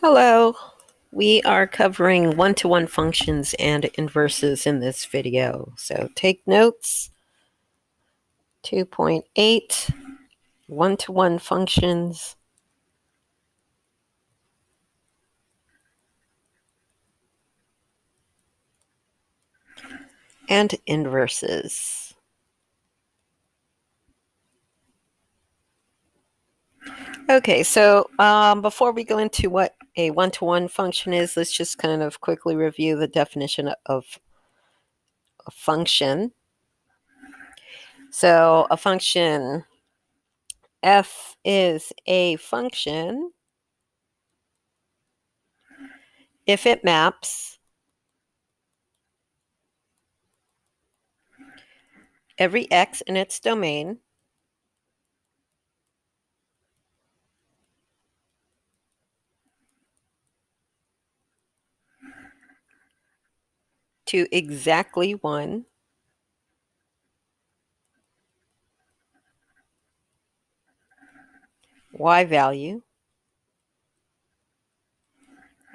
Hello. We are covering one-to-one functions and inverses in this video. So take notes. 2.8, one-to-one functions and inverses. Okay, so before we go into what a one-to-one function is, let's just kind of quickly review the definition of a function. So a function, f is a function if it maps every x in its domain to exactly one y value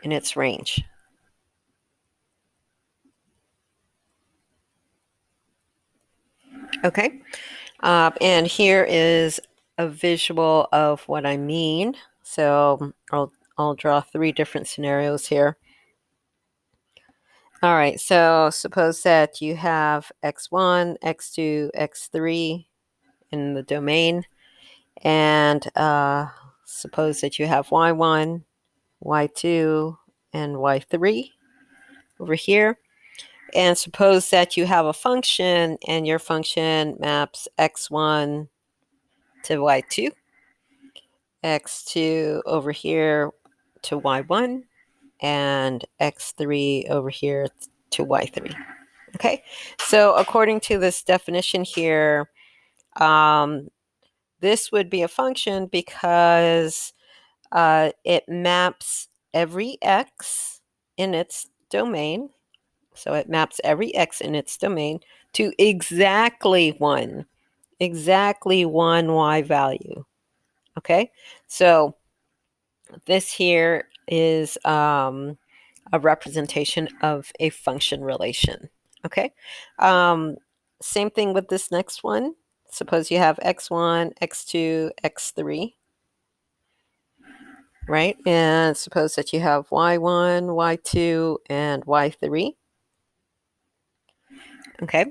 in its range. Okay, and here is a visual of what I mean. So I'll draw three different scenarios here. All right, so suppose that you have x1, x2, x3 in the domain, and suppose that you have y1, y2, and y3 over here. And suppose that you have a function and your function maps x1 to y2, x2 over here to y1, and x3 over here to y3. Okay, so according to this definition here, this would be a function because it maps every x in its domain. So it maps every x in its domain to exactly one y value. Okay, so this here is a representation of a function relation. Okay, same thing with this next one. Suppose you have x1, x2, x3, right? And suppose that you have y1, y2, and y3. Okay.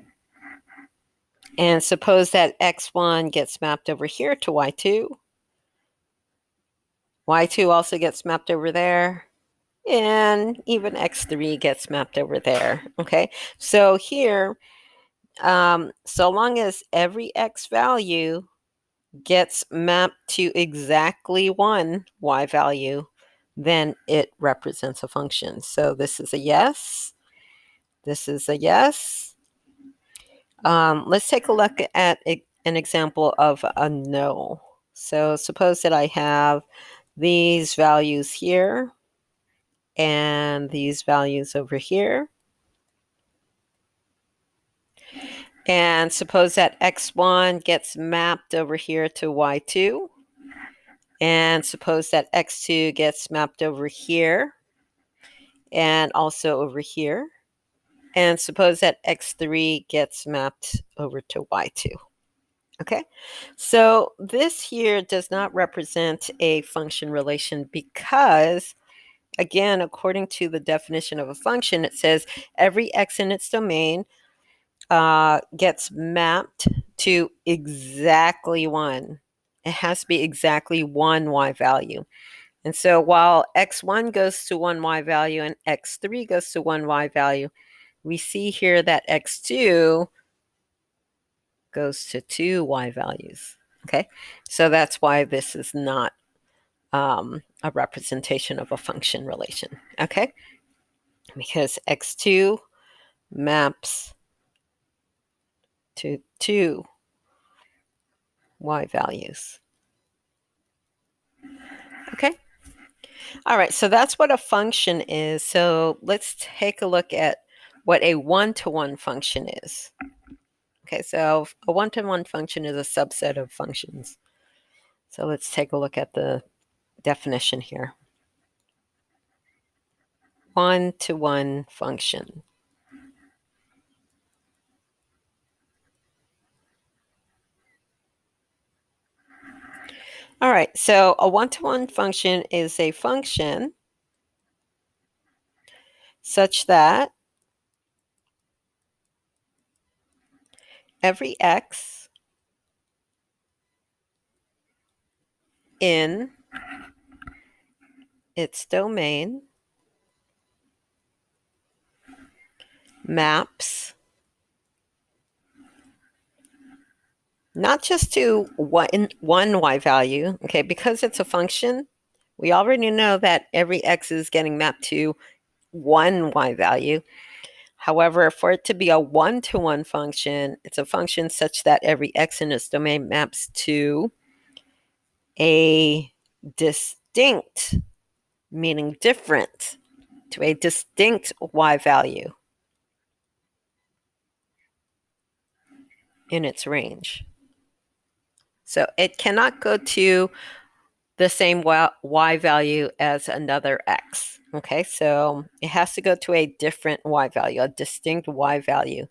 And suppose that x1 gets mapped over here to y2. Y2 also gets mapped over there. And even x3 gets mapped over there. Okay. So here, so long as every x value gets mapped to exactly one y value, then it represents a function. So this is a yes. This is a yes. Let's take a look at an example of a no. So suppose that I have these values here and these values over here. And suppose that x1 gets mapped over here to y2. And suppose that x2 gets mapped over here and also over here. And suppose that x3 gets mapped over to y2. Okay, so this here does not represent a function relation because, again, according to the definition of a function, it says every x in its domain gets mapped to exactly one. It has to be exactly one y value. And so while x1 goes to one y value and x3 goes to one y value, we see here that x2 goes to two y values. Okay, so that's why this is not a representation of a function relation. Okay, because x2 maps to two y values. Okay, all right, so that's what a function is. So let's take a look at what a one-to-one function is. Okay, so a one-to-one function is a subset of functions. So let's take a look at the definition here. one-to-one function. All right, so a one-to-one function is a function such that every x in its domain maps not just to one y value, okay, because it's a function, we already know that every x is getting mapped to one y value. However, for it to be a one-to-one function, it's a function such that every x in its domain maps to a distinct, meaning different, to a distinct y value in its range. So it cannot go to the same y value as another x. Okay, so it has to go to a different y value, a distinct y value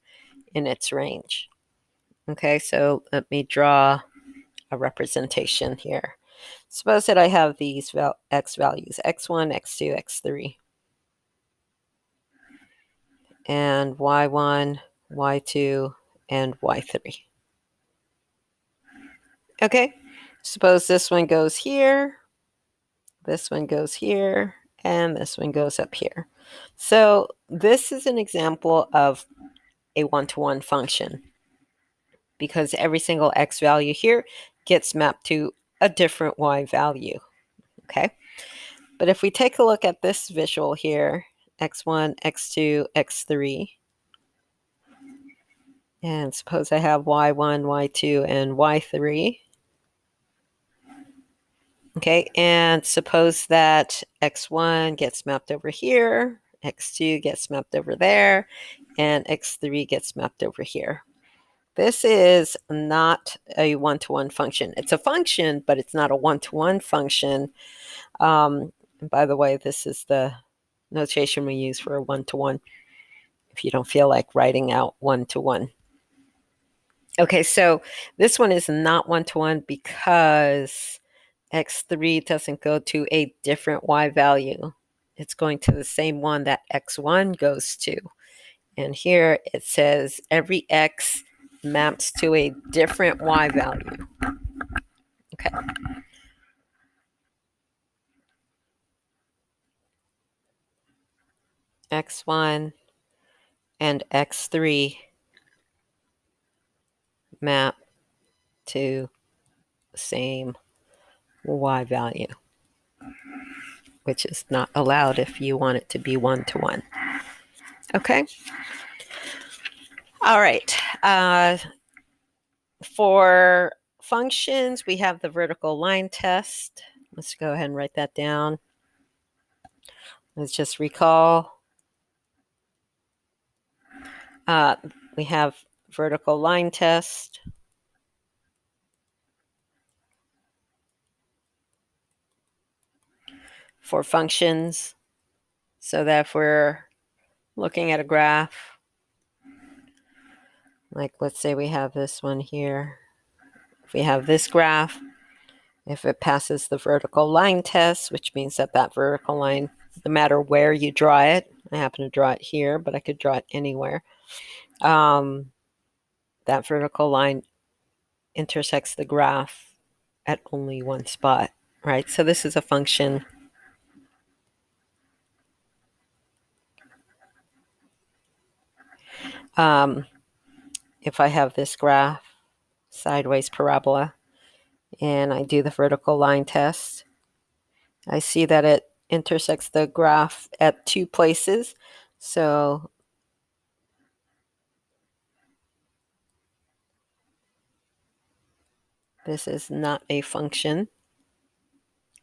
in its range. Okay, so let me draw a representation here. Suppose that I have these x values, x1, x2, x3, and y1, y2, and y3. Okay, suppose this one goes here, this one goes here, and this one goes up here. So this is an example of a one-to-one function because every single x value here gets mapped to a different y value. Okay, but if we take a look at this visual here, x1, x2, x3, and suppose I have y1, y2, and y3. Okay, and suppose that x1 gets mapped over here, x2 gets mapped over there, and x3 gets mapped over here. This is not a one-to-one function. It's a function, but it's not a one-to-one function. And by the way, this is the notation we use for a one-to-one if you don't feel like writing out one-to-one. Okay, so this one is not one-to-one because x3 doesn't go to a different y value. It's going to the same one that x1 goes to. And here it says every x maps to a different y value. Okay. x1 and x3 map to the same y value, which is not allowed if you want it to be one-to-one. Okay. All right. For functions, we have the vertical line test. Let's go ahead and write that down. Let's just recall. We have vertical line test. For functions, so that if we're looking at a graph, like let's say we have this one here. If we have this graph, if it passes the vertical line test, which means that that vertical line, no matter where you draw it, I happen to draw it here, but I could draw it anywhere. That vertical line intersects the graph at only one spot, right? So this is a function. If I have this graph, sideways parabola, and I do the vertical line test, I see that it intersects the graph at two places. So this is not a function.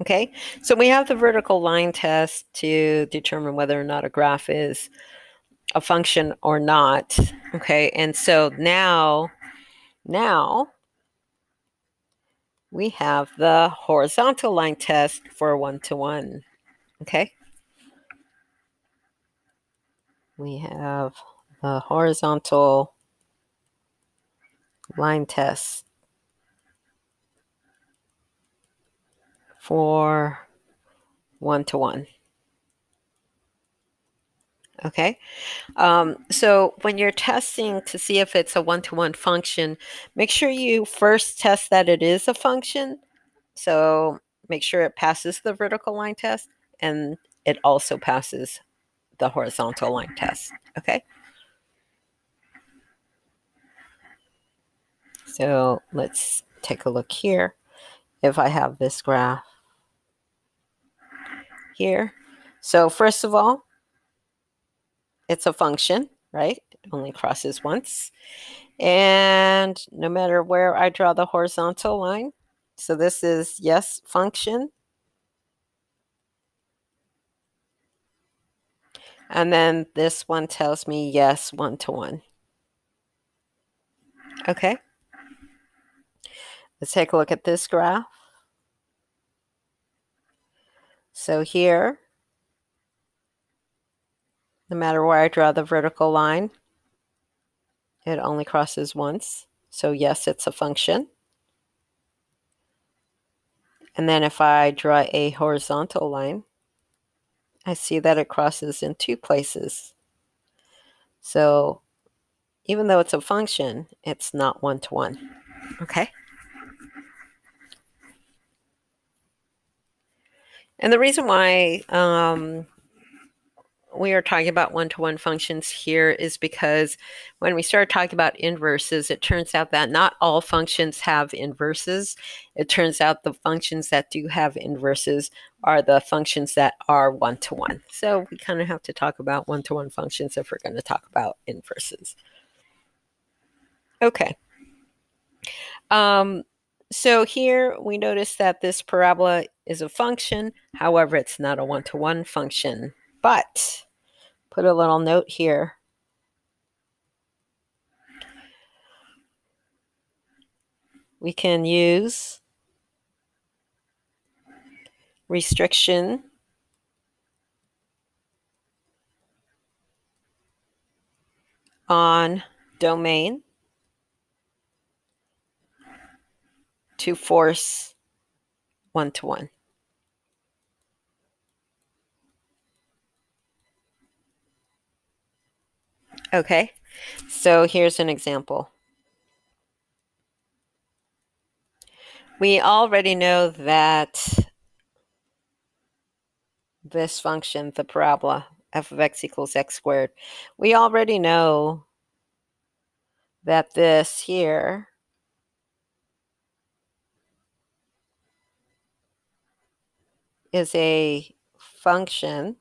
Okay, so we have the vertical line test to determine whether or not a graph is a function or not. Okay, and so now we have the horizontal line test for one-to-one. Okay. we have the horizontal line test for 1-to-1. Okay, so when you're testing to see if it's a 1-to-1 function, make sure you first test that it is a function. So make sure it passes the vertical line test and it also passes the horizontal line test. Okay, so let's take a look here. If I have this graph here, so first of all, it's a function, right? It only crosses once. And no matter where I draw the horizontal line, so this is yes function. And then this one tells me yes 1-to-1. Okay. Let's take a look at this graph. So here, no matter where I draw the vertical line, it only crosses once. So yes, it's a function. And then if I draw a horizontal line, I see that it crosses in 2 places. So even though it's a function, it's not 1-to-1. Okay. And the reason why we are talking about 1-to-1 functions here is because when we start talking about inverses, it turns out that not all functions have inverses. It turns out the functions that do have inverses are the functions that are 1-to-1. So we kind of have to talk about 1-to-1 functions if we're going to talk about inverses. Okay. So here we notice that this parabola is a function. However, it's not a 1-to-1 function. But put a little note here. We can use restriction on domain to force 1-to-1. Okay, so here's an example. We already know that this function, the parabola, f of x equals x squared, we already know that this here is a function,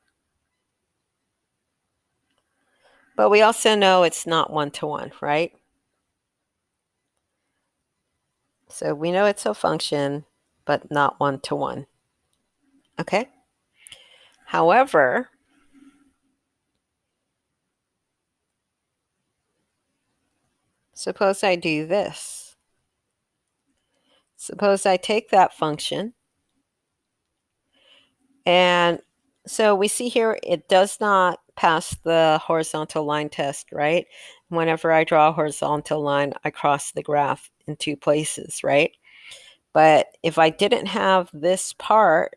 but we also know it's not 1-to-1, right? So we know it's a function, but not 1-to-1. Okay? However, suppose I do this. Suppose I take that function, and so we see here it does not pass the horizontal line test, right? Whenever I draw a horizontal line, I cross the graph in 2 places, right? But if I didn't have this part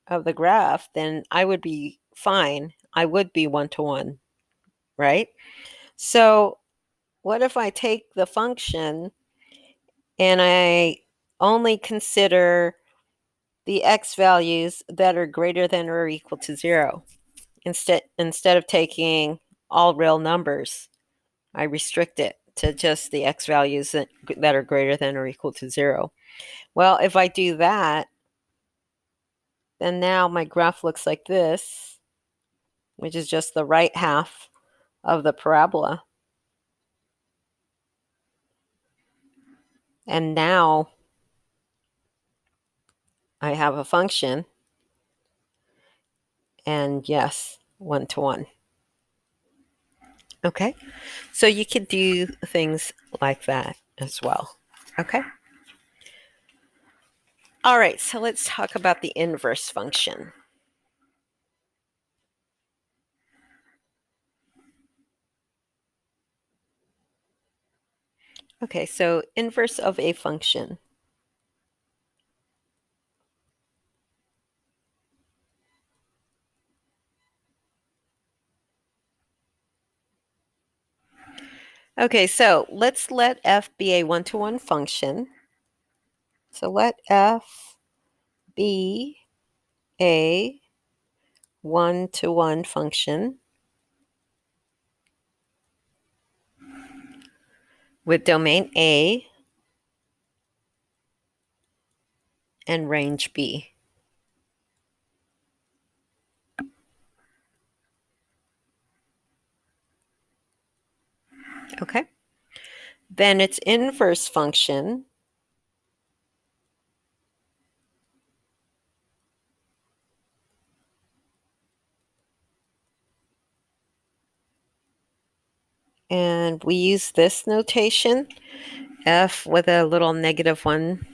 of the graph, then I would be fine. I would be 1-to-1, right? So what if I take the function and I only consider the x values that are greater than or equal to 0? Instead of taking all real numbers, I restrict it to just the x values that are greater than or equal to 0. Well, if I do that, then now my graph looks like this, which is just the right half of the parabola. And now I have a function, and yes, 1-to-1. Okay, so you could do things like that as well. Okay. All right, so let's talk about the inverse function. Okay, so inverse of a function. Okay, so let's let f be a one-to-one function. So let f be a one-to-one function with domain A and range B. Okay. Then its inverse function and we use this notation, f with a little -1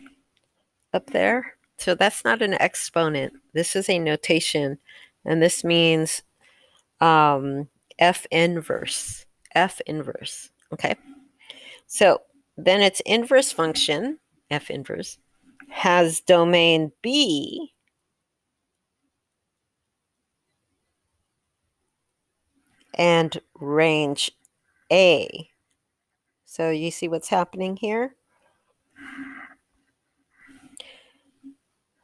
up there. So that's not an exponent. This is a notation, and this means f inverse. F inverse. Okay. So then its inverse function, f inverse, has domain B and range A. So you see what's happening here?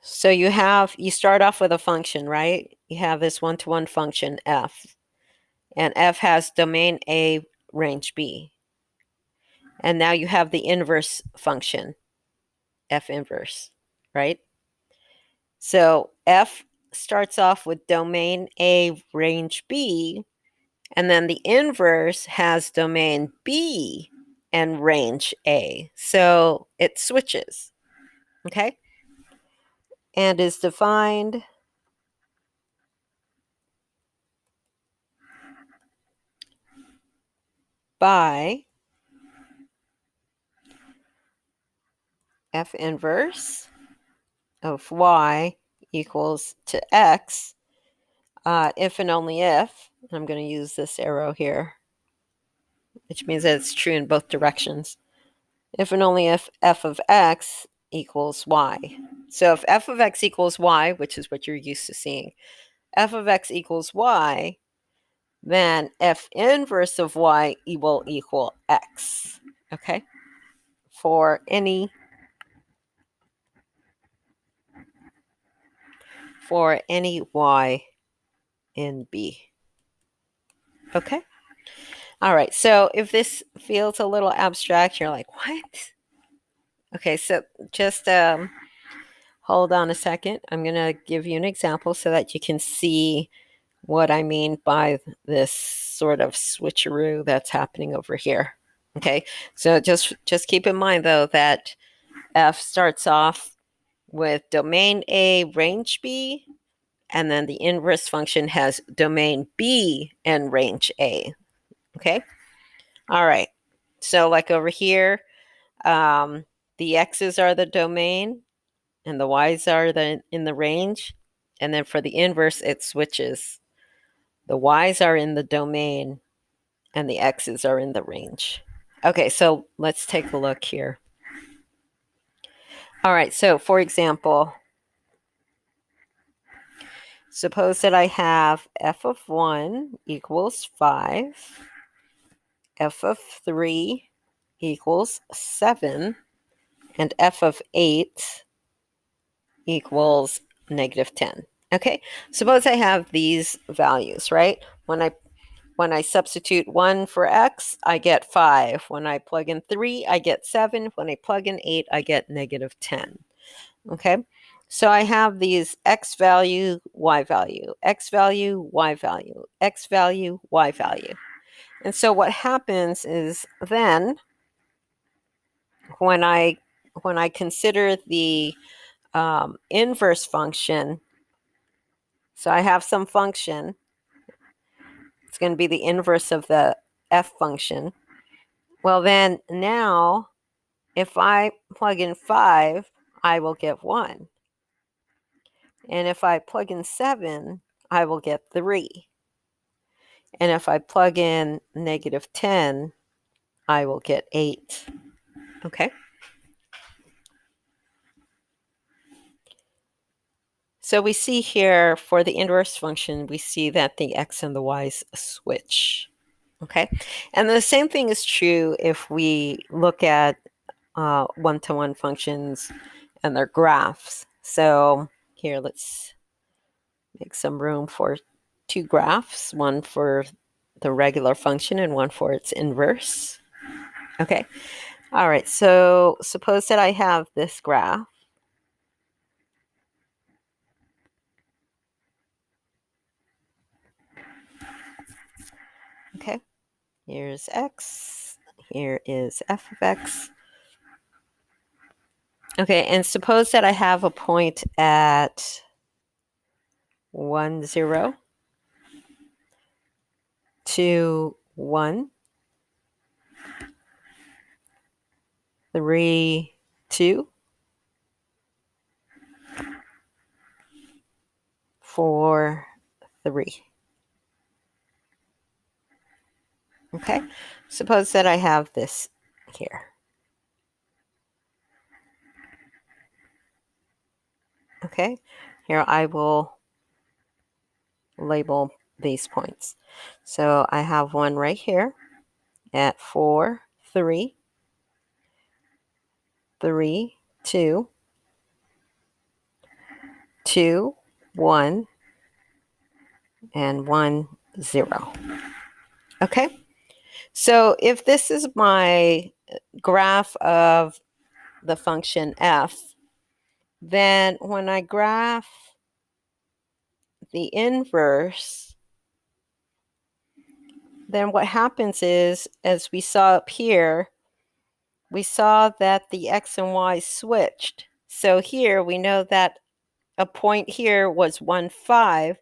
So you start off with a function, right? You have this one-to-one function f, and f has domain A, range B. And now you have the inverse function, f inverse, right? So f starts off with domain A, range B, and then the inverse has domain B and range A. So it switches, okay? And is defined by f inverse of y equals to x if and only if, I'm going to use this arrow here, which means that it's true in both directions, if and only if f of x equals y. So if f of x equals y, which is what you're used to seeing, f of x equals y, then f inverse of y will equal x, okay? For any y in B. Okay? All right, so if this feels a little abstract, you're like, what? Okay, so just hold on a second. I'm going to give you an example so that you can see what I mean by this sort of switcheroo that's happening over here. Okay, so just keep in mind, though, that f starts off with domain A, range B, and then the inverse function has domain B and range A. Okay? All right. So like over here, the x's are the domain and the y's are in the range. And then for the inverse, it switches. The y's are in the domain and the x's are in the range. Okay, so let's take a look here. All right, so for example, suppose that I have f of 1 equals 5, f of 3 equals 7, and f of 8 equals -10. Okay, suppose I have these values, right? When I substitute 1 for x, I get 5. When I plug in 3, I get 7. When I plug in 8, I get -10. Okay, so I have these x value, y value, x value, y value, x value, y value. And so what happens is then when I consider the inverse function, so I have some function, it's going to be the inverse of the f function. Well, then now if I plug in 5, I will get 1. And if I plug in 7, I will get 3. And if I plug in -10, I will get 8. Okay. So we see here for the inverse function, we see that the x and the y's switch. Okay. And the same thing is true if we look at one-to-one functions and their graphs. So here, let's make some room for two graphs, one for the regular function and one for its inverse. Okay. All right. So suppose that I have this graph. Okay. Here's x. Here is f of x. Okay. And suppose that I have a point at 1, 0, 2, 1, 3, 2, 4, 3. Okay. Suppose that I have this here. Okay. Here I will label these points. So I have one right here at 4, 3, 3, 2, 2, 1, and 1, 0. Okay. So if this is my graph of the function f, then when I graph the inverse, then what happens is, as we saw up here, we saw that the x and y switched. So here we know that a point here was 1, 5,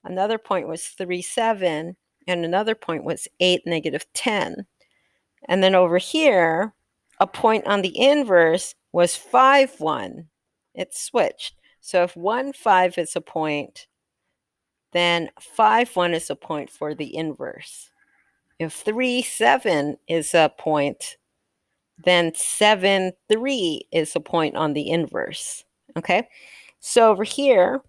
another point was 3, 7, and another point was 8, negative 10. And then over here, a point on the inverse was 5, 1. It switched. So if 1, 5 is a point, then 5, 1 is a point for the inverse. If 3, 7 is a point, then 7, 3 is a point on the inverse. Okay, so over here,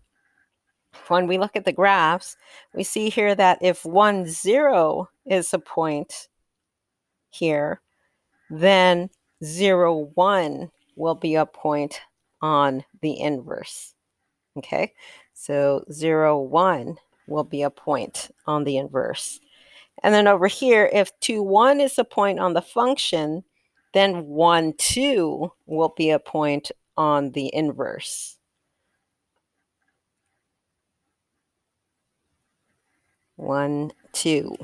when we look at the graphs, we see here that if 1, 0 is a point here, then 0, 1 will be a point on the inverse. Okay, so 0, 1 will be a point on the inverse. And then over here, if 2, 1 is a point on the function, then 1, 2 will be a point on the inverse. One, 2.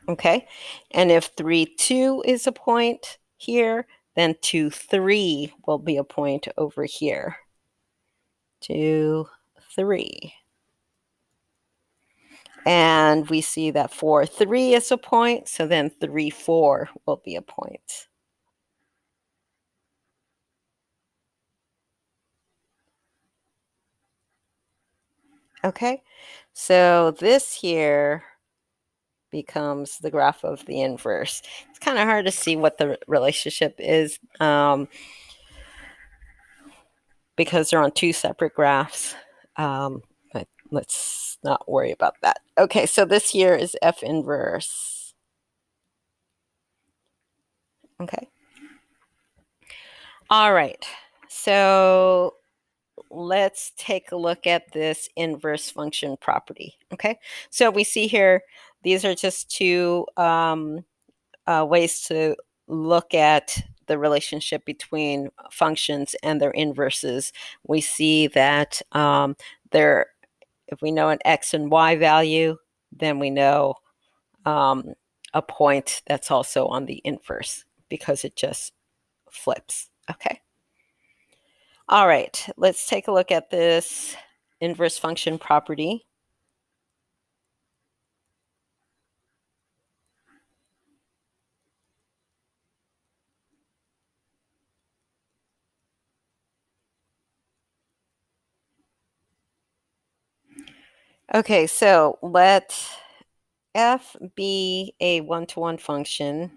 Okay. And if 3, 2 is a point here, then 2, 3 will be a point over here. 2, 3. And we see that 4, 3 is a point, so then 3, 4 will be a point. Okay, so this here becomes the graph of the inverse. It's kind of hard to see what the relationship is because they're on two separate graphs, but let's not worry about that. Okay, so this here is F inverse. Okay. All right, so let's take a look at this inverse function property. Okay, so we see here, these are just two ways to look at the relationship between functions and their inverses. We see that if we know an x and y value, then we know a point that's also on the inverse because it just flips. Okay. All right, let's take a look at this inverse function property. Okay, so let f be a one-to-one function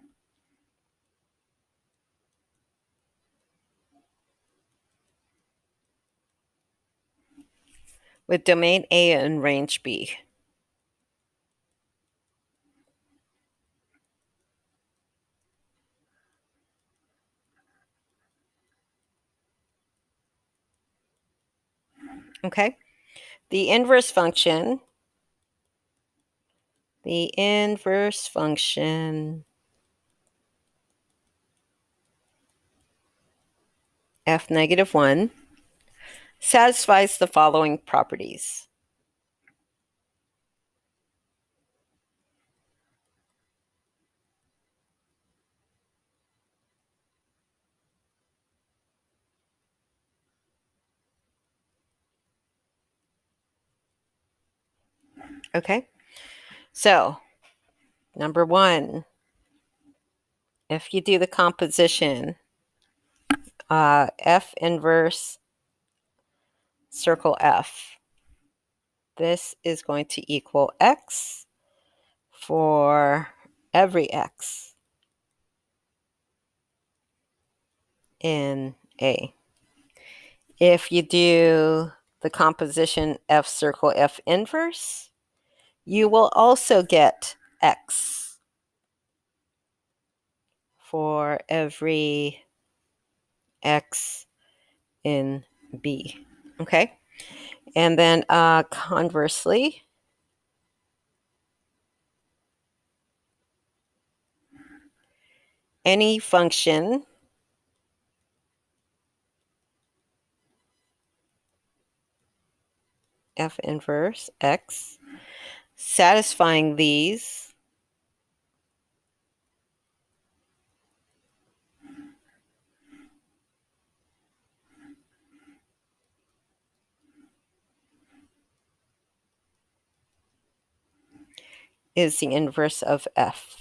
with domain A and range B. Okay, the inverse function f negative 1 satisfies the following properties. Okay, so number 1, if you do the composition, f inverse circle f, this is going to equal x for every x in A. If you do the composition f circle f inverse, you will also get x for every x in B. Okay, and then conversely, any function f inverse x satisfying these is the inverse of f.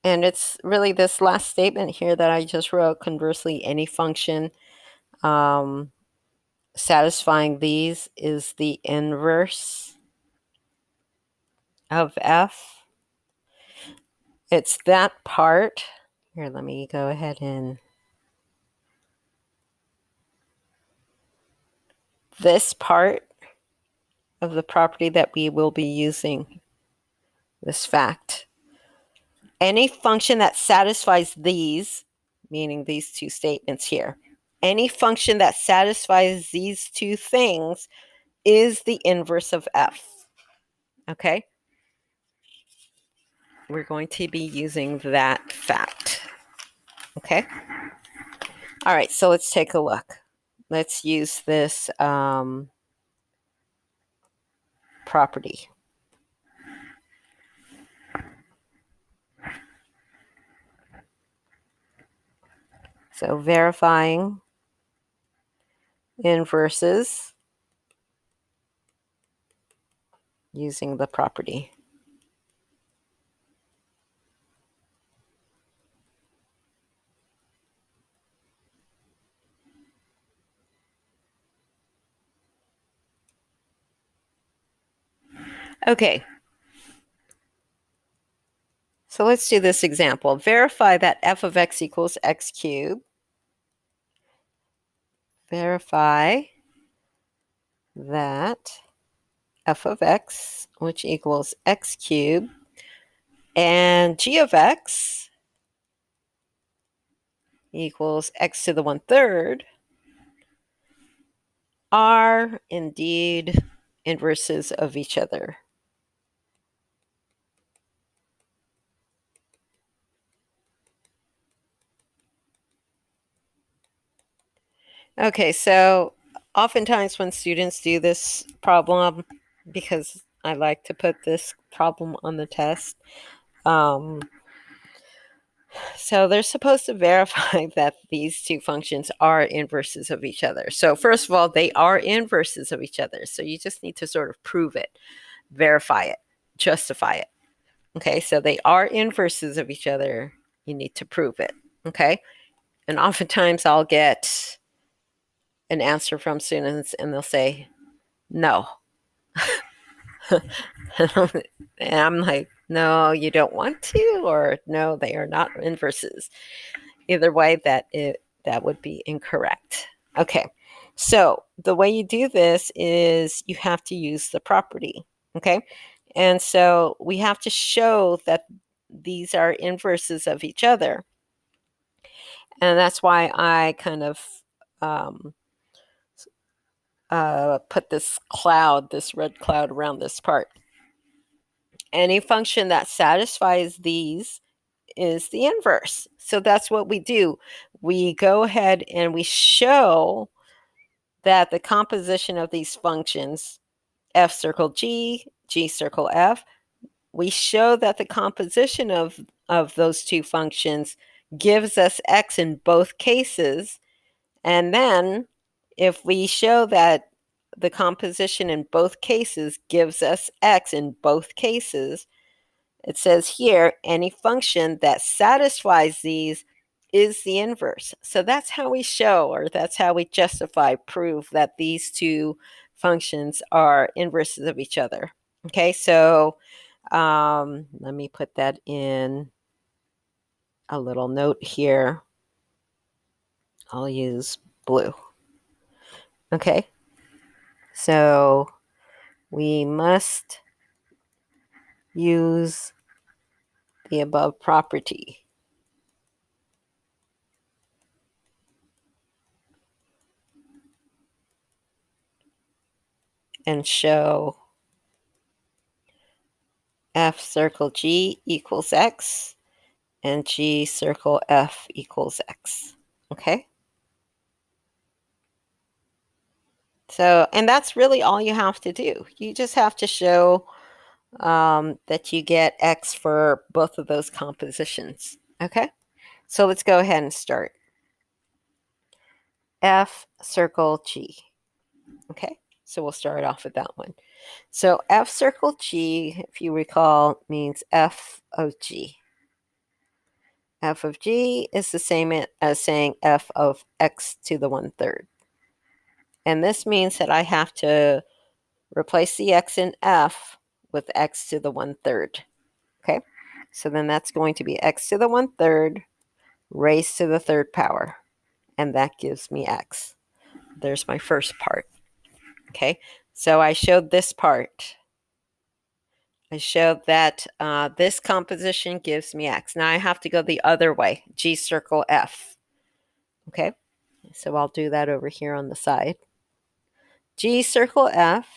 And it's really this last statement here that I just wrote, conversely, any function satisfying these is the inverse of f. It's that part. Here, let me go ahead and this part of the property that we will be using, this fact. Any function that satisfies these, meaning these two statements here, any function that satisfies these two things is the inverse of f. Okay? We're going to be using that fact. Okay? All right, so let's take a look. Let's use this property. So verifying inverses using the property. Okay. So let's do this example. Verify that f of x equals x cubed. Verify that f of x, which equals x cubed, and g of x equals x to the 1/3 are indeed inverses of each other. Okay, so oftentimes when students do this problem, because I like to put this problem on the test, so they're supposed to verify that these two functions are inverses of each other. So first of all, they are inverses of each other. So you just need to sort of prove it, verify it, justify it. Okay, so they are inverses of each other. You need to prove it. Okay, and oftentimes I'll get an answer from students and they'll say, no. And I'm like, no, you don't want to, or no, they are not inverses. Either way, that would be incorrect. Okay, so the way you do this is you have to use the property. Okay, and so we have to show that these are inverses of each other, and that's why I kind of put this cloud, this red cloud around this part. Any function that satisfies these is the inverse. So that's what we do. We go ahead and we show that the composition of these functions, f circle g, g circle f, we show that the composition of those two functions gives us x in both cases. And then if we show that the composition in both cases gives us x in both cases, it says here, any function that satisfies these is the inverse. So that's how we show, or that's how we justify, prove that these two functions are inverses of each other. Okay, so let me put that in a little note here. I'll use blue. Okay, so we must use the above property. And show f circle g equals x and g circle f equals x. Okay? So, and that's really all you have to do. You just have to show that you get x for both of those compositions. Okay? So let's go ahead and start. F circle g. Okay? So we'll start off with that one. So f circle g, if you recall, means f of g. F of g is the same as saying f of x to the 1/3. And this means that I have to replace the x in f with x to the 1/3. Okay, so then that's going to be x to the 1/3 raised to the third power. And that gives me x. There's my first part. Okay, so I showed this part. I showed that this composition gives me x. Now I have to go the other way, g circle f. Okay, so I'll do that over here on the side. G circle f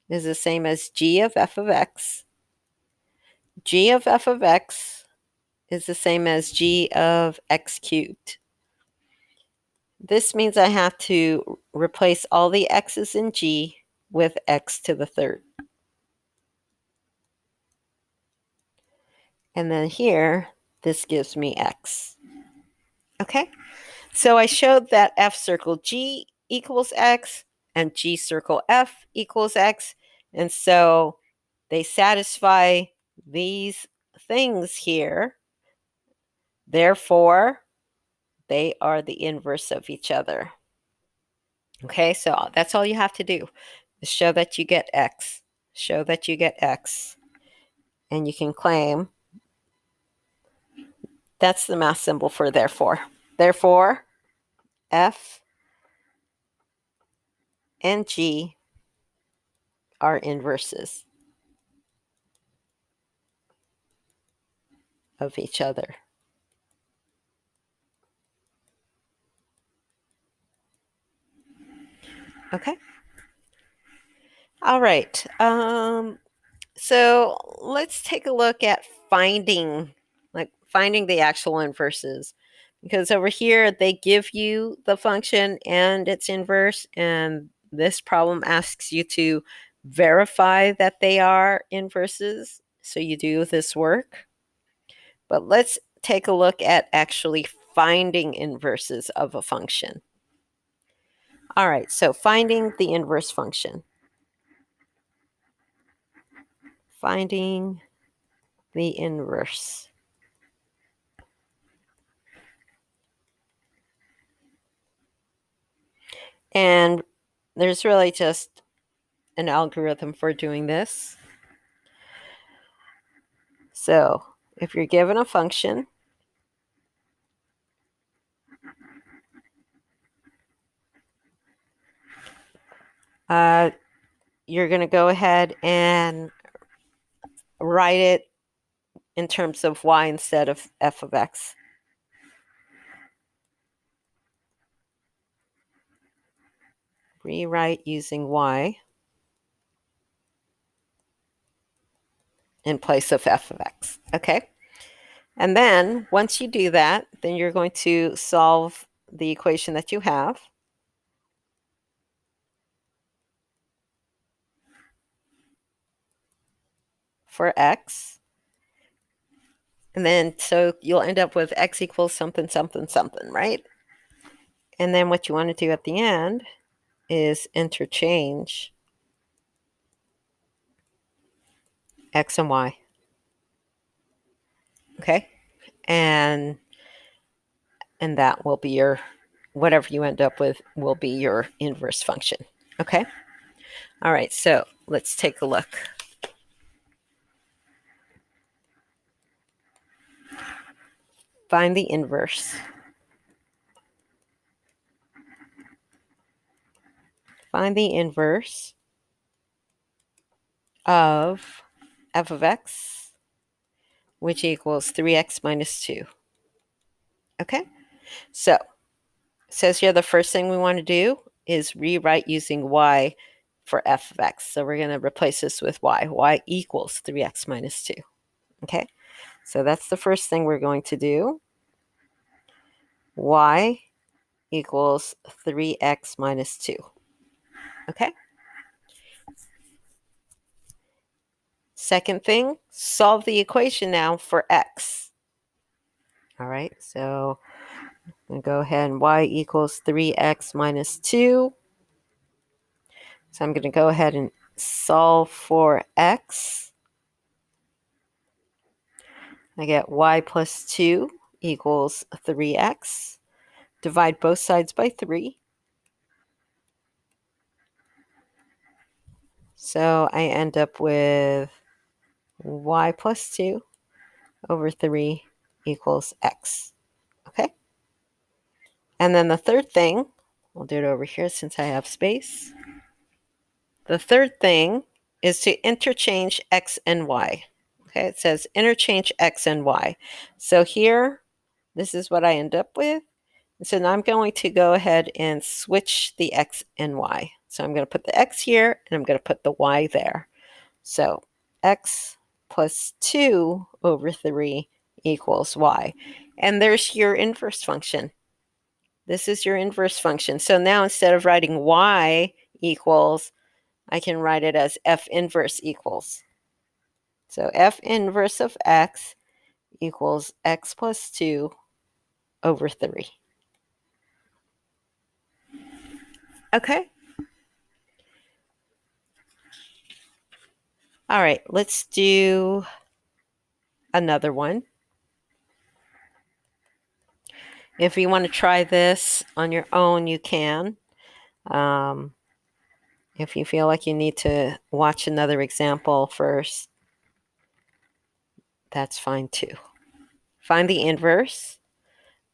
is the same as g of f of x. G of f of x is the same as g of x cubed. This means I have to replace all the x's in g with x to the third. And then here, this gives me x. Okay, so I showed that f circle g equals x and g circle f equals x. And so they satisfy these things here. Therefore, they are the inverse of each other. Okay, so that's all you have to do is show that you get x. Show that you get x. And you can claim that's the math symbol for therefore. Therefore, f and g are inverses of each other. Okay. All right. So let's take a look at finding the actual inverses, because over here they give you the function and its inverse, and this problem asks you to verify that they are inverses. So you do this work. But let's take a look at actually finding inverses of a function. All right, so finding the inverse function. Finding the inverse. And there's really just an algorithm for doing this. So if you're given a function you're going to go ahead and write it in terms of y instead of f of x. Rewrite using y in place of f of x. Okay. And then once you do that, then you're going to solve the equation that you have. For x. And then so you'll end up with x equals something, something, something, right? And then what you want to do at the end is interchange x and y. Okay? And that will be your, whatever you end up with will be your inverse function. Okay? All right, so let's take a look. Find the inverse. Find the inverse of f of x, which equals 3x minus 2. Okay? So it says here the first thing we want to do is rewrite using y for f of x. So we're going to replace this with y. Y equals 3x minus 2. Okay? So that's the first thing we're going to do. Y equals 3x minus 2. Okay? Second thing, solve the equation now for x. All right, so I'm going to go ahead and y equals 3x minus 2. So I'm going to go ahead and solve for x. I get y plus 2 equals 3x. Divide both sides by 3. So I end up with y plus 2 over 3 equals x. Okay? And then the third thing, we'll do it over here since I have space. The third thing is to interchange x and y. Okay, it says interchange x and y. So here, this is what I end up with. So now I'm going to go ahead and switch the x and y. So I'm going to put the x here, and I'm going to put the y there. So x plus 2 over 3 equals y. And there's your inverse function. This is your inverse function. So now instead of writing y equals, I can write it as f inverse equals. So f inverse of x equals x plus 2 over 3. Okay. All right, let's do another one. If you want to try this on your own, you can. If you feel like you need to watch another example first, that's fine too. Find the inverse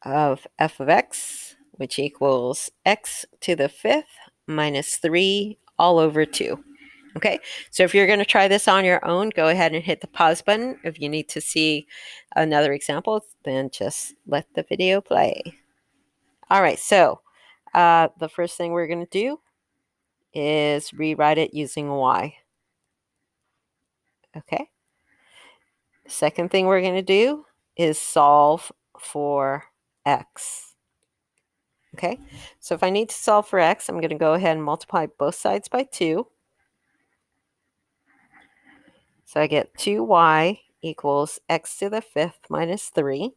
of f of x, which equals x to the 5th minus 3 all over 2. Okay, so if you're going to try this on your own, go ahead and hit the pause button. If you need to see another example, then just let the video play. All right, so the first thing we're going to do is rewrite it using y. Okay. Second thing we're going to do is solve for x. Okay, so if I need to solve for x, I'm going to go ahead and multiply both sides by 2. So I get 2y equals x to the 5th minus 3.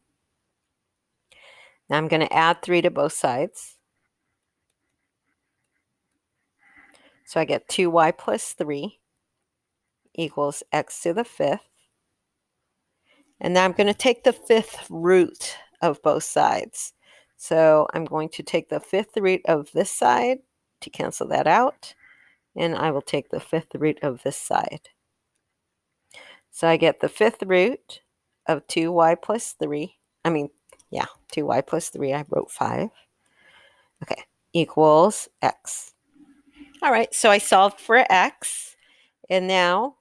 Now I'm going to add 3 to both sides. So I get 2y plus 3 equals x to the 5th. And now I'm going to take the 5th root of both sides. So I'm going to take the 5th root of this side to cancel that out. And I will take the 5th root of this side. So I get the 5th root of 2y plus 3. 2y plus 3. I wrote 5. Okay, equals x. All right, so I solved for x. And now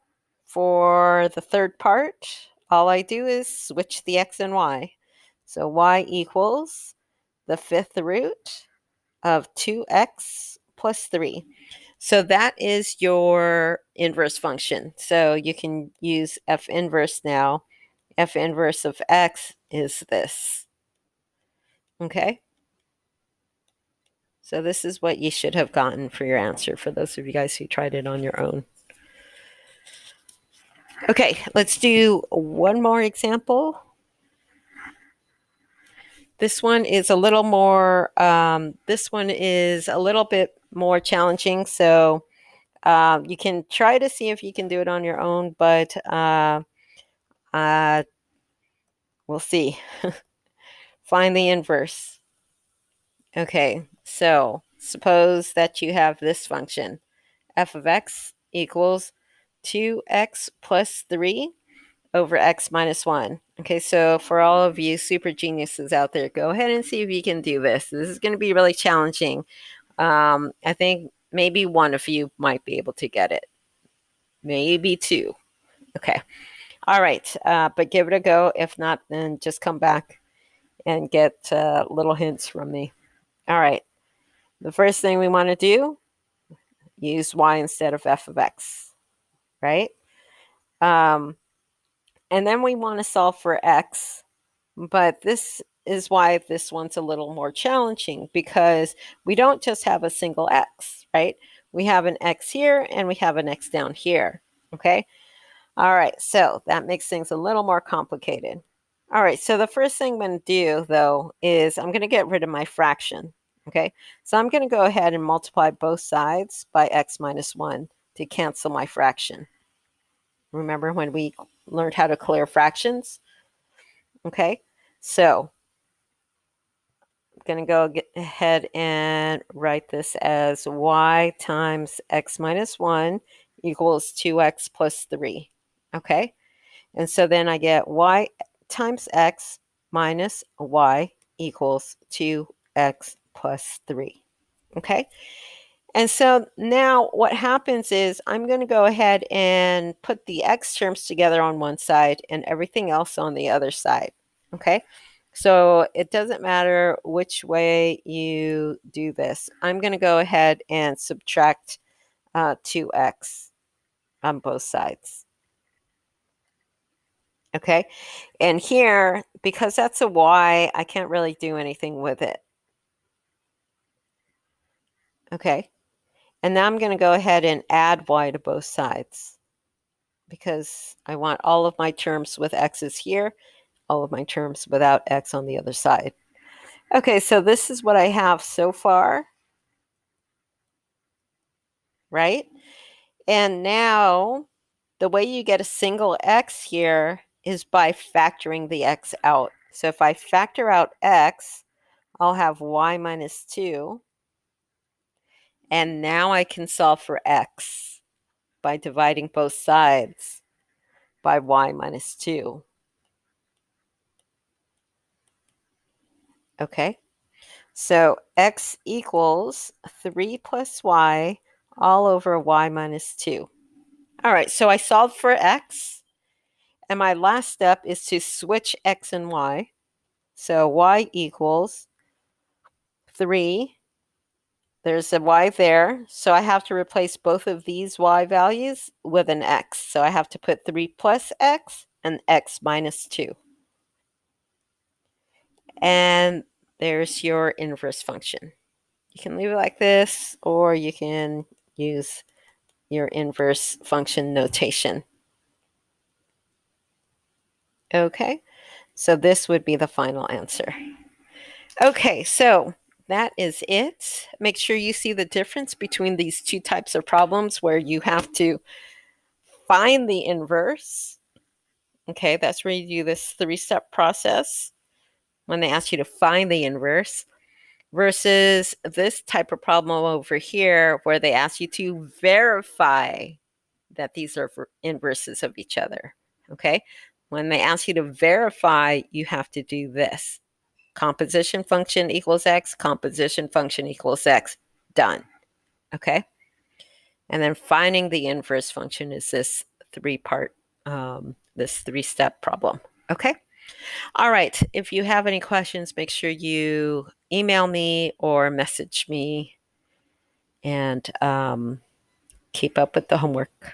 for the third part, all I do is switch the x and y. So y equals the fifth root of 2x plus 3. So that is your inverse function. So you can use f inverse now. F inverse of x is this. Okay? So this is what you should have gotten for your answer for those of you guys who tried it on your own. Okay, let's do one more example. This one is a little more, this one is a little bit more challenging. So you can try to see if you can do it on your own, but we'll see. Find the inverse. Okay, so suppose that you have this function, f of x equals 2x plus 3 over x minus 1. Okay, so for all of you super geniuses out there, go ahead and see if you can do this. This is going to be really challenging. I think maybe one of you might be able to get it. Maybe two. Okay. All right. But give it a go. If not, then just come back and get little hints from me. All right. The first thing we want to do, use y instead of f of x, right? And then we want to solve for x. But this is why this one's a little more challenging, because we don't just have a single x, right? We have an x here and we have an x down here, okay? All right, so that makes things a little more complicated. All right, so the first thing I'm going to do, though, is I'm going to get rid of my fraction, okay? So I'm going to go ahead and multiply both sides by x minus 1 to cancel my fraction. Remember when we learned how to clear fractions? Okay, so I'm going to go ahead and write this as y times x minus 1 equals 2x plus 3, okay? And so then I get y times x minus y equals 2x plus 3. Okay? And so now what happens is I'm going to go ahead and put the x terms together on one side and everything else on the other side. Okay? So it doesn't matter which way you do this. I'm going to go ahead and subtract 2x on both sides. Okay, and here, because that's a y, I can't really do anything with it. Okay, and now I'm going to go ahead and add y to both sides, because I want all of my terms with x's here, all of my terms without x on the other side. Okay, so this is what I have so far, right? And now, the way you get a single x here is by factoring the x out. So if I factor out x, I'll have y minus 2. And now I can solve for x by dividing both sides by y minus 2. Okay, so x equals 3 plus y all over y minus 2. All right, so I solved for x. And my last step is to switch x and y. So y equals 3. There's a y there. So I have to replace both of these y values with an x. So I have to put 3 plus x and x minus 2. And there's your inverse function. You can leave it like this, or you can use your inverse function notation. Okay, so this would be the final answer. Okay, so that is it. Make sure you see the difference between these two types of problems where you have to find the inverse. Okay, that's where you do this 3-step process when they ask you to find the inverse, versus this type of problem over here where they ask you to verify that these are inverses of each other. Okay, when they ask you to verify, you have to do this. Composition function equals x, composition function equals x. Done. Okay. And then finding the inverse function is this this three-step problem. Okay. All right. If you have any questions, make sure you email me or message me, and keep up with the homework.